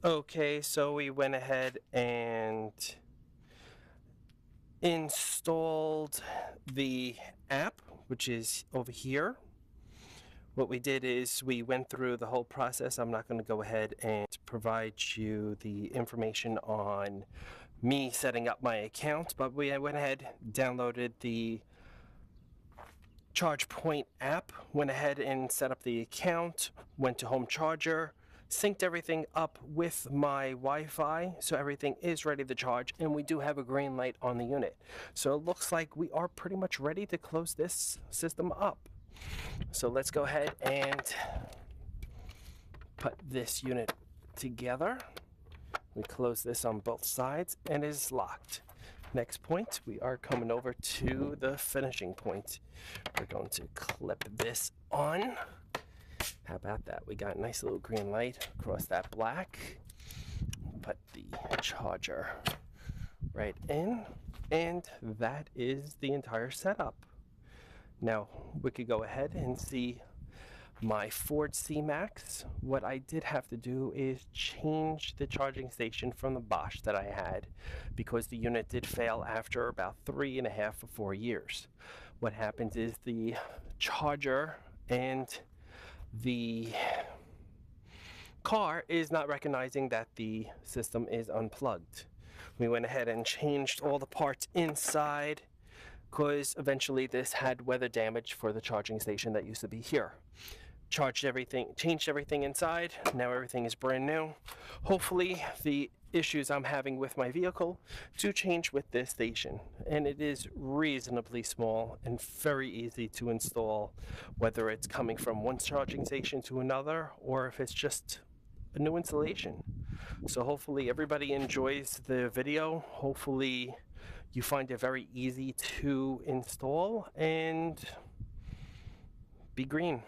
Okay, so we went ahead and installed the app, which is over here. What we did is we went through the whole process. I'm not going to go ahead and provide you the information on me setting up my account, but we went ahead, downloaded the ChargePoint app, went ahead and set up the account, went to home charger, synced everything up with my Wi-Fi, so everything is ready to charge, and we do have a green light on the unit. So it looks like we are pretty much ready to close this system up. So let's go ahead and put this unit together. We close this on both sides and it is locked. Next point, we are coming over to the finishing point. We're going to clip this on. How about that? We got a nice little green light across that black. Put the charger right in, and that is the entire setup. Now we could go ahead and see my Ford C-Max. What I did have to do is change the charging station from the Bosch that I had because the unit did fail after about 3.5 or 4 years. What happens is the charger and the car is not recognizing that the system is unplugged. We went ahead and changed all the parts inside because eventually this had weather damage for the charging station that used to be here. Changed everything inside. Now everything is brand new. Hopefully the issues I'm having with my vehicle do change with this station, and it is reasonably small and very easy to install, whether it's coming from one charging station to another or if it's just a new installation. So hopefully everybody enjoys the video. Hopefully you find it very easy to install, and be green.